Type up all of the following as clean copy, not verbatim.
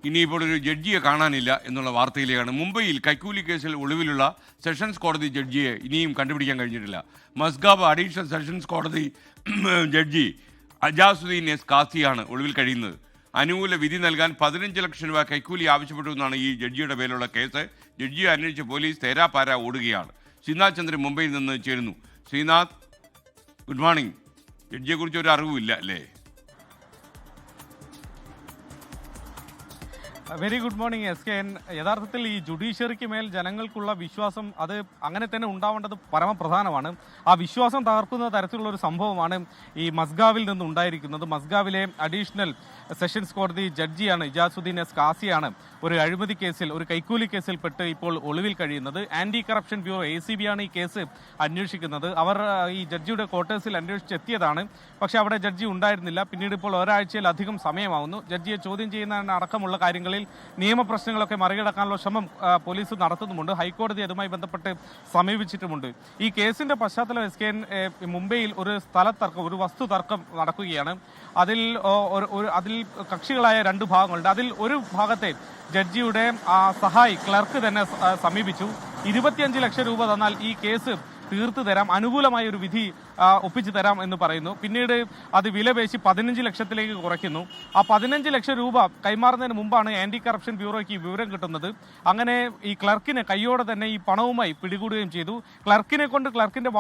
ഇനിയിപ്പോൾ ഒരു ജഡ്ജിയെ കാണാനില്ല എന്നുള്ള വാർത്തയിലേക്കാണ്. മുംബൈയിൽ കൈക്കൂലി കേസിൽ ഒളിവിലുള്ള സെഷൻസ് കോടതി ജഡ്ജിയെ ഇനിയും കണ്ടുപിടിക്കാൻ കഴിഞ്ഞിട്ടില്ല. മസ്ഗാബ് അഡീഷണൽ സെഷൻസ് കോടതി ജഡ്ജി അജാസുദ്ദീൻ എസ് കാസിയാണ് ഒളിവിൽ കഴിയുന്നത്. അനുകൂല വിധി നൽകാൻ 15 ലക്ഷം രൂപ കൈക്കൂലി ആവശ്യപ്പെട്ടു എന്നാണ് ഈ ജഡ്ജിയുടെ പേരിലുള്ള കേസ്. ജഡ്ജിയെ അന്വേഷിച്ച് പോലീസ് തേരാപാര ഓടുകയാണ്. ശ്രീനാഥ് ചന്ദ്രൻ മുംബൈയിൽ നിന്ന് ചേരുന്നു. Sreenath, good morning. ജഡ്ജിയെക്കുറിച്ച് ഒരു അറിവുമില്ല അല്ലേ? Very good morning S K N. യഥാർത്ഥത്തിൽ ഈ ജുഡീഷ്യറിക്ക് മേൽ ജനങ്ങൾക്കുള്ള വിശ്വാസം അത് അങ്ങനെ തന്നെ ഉണ്ടാവേണ്ടത് പരമപ്രധാനമാണ്. ആ വിശ്വാസം തകർക്കുന്ന തരത്തിലുള്ള ഒരു സംഭവമാണ് ഈ മസ്ഗാവിൽ നിന്ന് ഉണ്ടായിരിക്കുന്നത്. മസ്ഗാവിലെ അഡീഷണൽ സെഷൻസ് കോടതി ജഡ്ജിയാണ് ഇജാസുദ്ദീൻ എസ് കാസിയാണ് ഒരു അഴിമതി കേസിൽ, ഒരു കൈക്കൂലി കേസിൽ പെട്ട് ഇപ്പോൾ ഒളിവിൽ കഴിയുന്നത്. ആന്റി കറപ്ഷൻ ബ്യൂറോ ACB ആണ് ഈ കേസ് അന്വേഷിക്കുന്നത്. അവർ ഈ ജഡ്ജിയുടെ ക്വാർട്ടേഴ്സിൽ അന്വേഷിച്ചെത്തിയതാണ്. പക്ഷേ അവിടെ ജഡ്ജി ഉണ്ടായിരുന്നില്ല. പിന്നീട് ഇപ്പോൾ ഒരാഴ്ചയിലധികം സമയമാവുന്നു. ജഡ്ജിയെ ചോദ്യം ചെയ്യുന്ന അടക്കമുള്ള കാര്യങ്ങളിൽ നിയമപ്രശ്നങ്ങളൊക്കെ മറികടക്കാനുള്ള ശ്രമം പോലീസ് നടത്തുന്നുമുണ്ട്. ഹൈക്കോടതി അതുമായി ബന്ധപ്പെട്ട് സമീപിച്ചിട്ടുമുണ്ട്. ഈ കേസിന്റെ പശ്ചാത്തലം എസ് കെ എൻ, മുംബൈയിൽ ഒരു സ്ഥലത്തർക്കം, ഒരു വസ്തു തർക്കം നടക്കുകയാണ്. അതിൽ കക്ഷികളായ 2 ഭാഗങ്ങളുണ്ട്. അതിൽ ഒരു ഭാഗത്തെ ജഡ്ജിയുടെ സഹായി ക്ലർക്ക് തന്നെ സമീപിച്ചു. 25 ലക്ഷം രൂപ തന്നാൽ ഈ കേസ് തീർത്തു തരാം, അനുകൂലമായ ഒരു വിധി ഒപ്പിച്ചു തരാം എന്ന് പറയുന്നു. പിന്നീട് അത് വിലപേശി 15 ലക്ഷത്തിലേക്ക് കുറയ്ക്കുന്നു. ആ 15 ലക്ഷം രൂപ കൈമാറുന്നതിന് മുമ്പാണ് ആന്റി കറപ്ഷൻ ബ്യൂറോയ്ക്ക് ഈ വിവരം കിട്ടുന്നത്. അങ്ങനെ ഈ ക്ലർക്കിനെ കൈയോടെ തന്നെ ഈ പണവുമായി പിടികൂടുകയും ചെയ്തു. ക്ലർക്കിനെ കൊണ്ട് ക്ലർക്കിന്റെ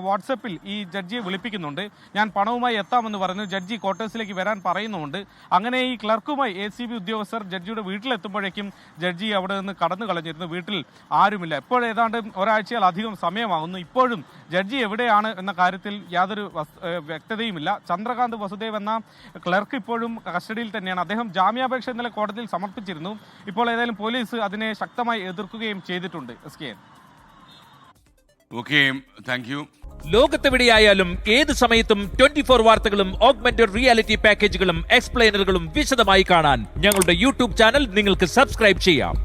വാട്സപ്പിൽ ഈ ജഡ്ജിയെ വിളിപ്പിക്കുന്നുണ്ട്. ഞാൻ പണവുമായി എത്താമെന്ന് പറഞ്ഞു. ജഡ്ജി ക്വാർട്ടേഴ്സിലേക്ക് വരാൻ പറയുന്നുണ്ട്. അങ്ങനെ ഈ ക്ലർക്കുമായി ACB ഉദ്യോഗസ്ഥർ ജഡ്ജിയുടെ വീട്ടിലെത്തുമ്പോഴേക്കും ജഡ്ജി അവിടെ നിന്ന് കടന്നു കളഞ്ഞിരുന്നു. വീട്ടിൽ ആരുമില്ല. ഇപ്പോൾ ഏതാണ്ട് ഒരാഴ്ചയിലധികം സമയമാകുന്നു. ഇപ്പോഴും ജഡ്ജി എവിടെയാണ് എന്ന കാര്യത്തിൽ യാതൊരു വ്യക്തതയുമില്ല. ചന്ദ്രകാന്ത് വസുദേവ് എന്ന ക്ലർക്ക് ഇപ്പോഴും കസ്റ്റഡിയിൽ തന്നെയാണ്. അദ്ദേഹം ജാമ്യാപേക്ഷ ഇന്നലെ കോടതിയിൽ സമർപ്പിച്ചിരുന്നു. ഇപ്പോൾ ഏതായാലും പോലീസ് അതിനെ ശക്തമായി എതിർക്കുകയും ചെയ്തിട്ടുണ്ട്. ലോകത്തെവിടെയായാലും ഏത് സമയത്തും 24 വാർത്തകളും ഓഗ്മെന്റഡ് റിയാലിറ്റി പാക്കേജുകളും എക്സ്പ്ലെയിനറുകളും വിശദമായി കാണാൻ ഞങ്ങളുടെ YouTube ചാനൽ നിങ്ങൾക്ക് സബ്സ്ക്രൈബ് ചെയ്യാം.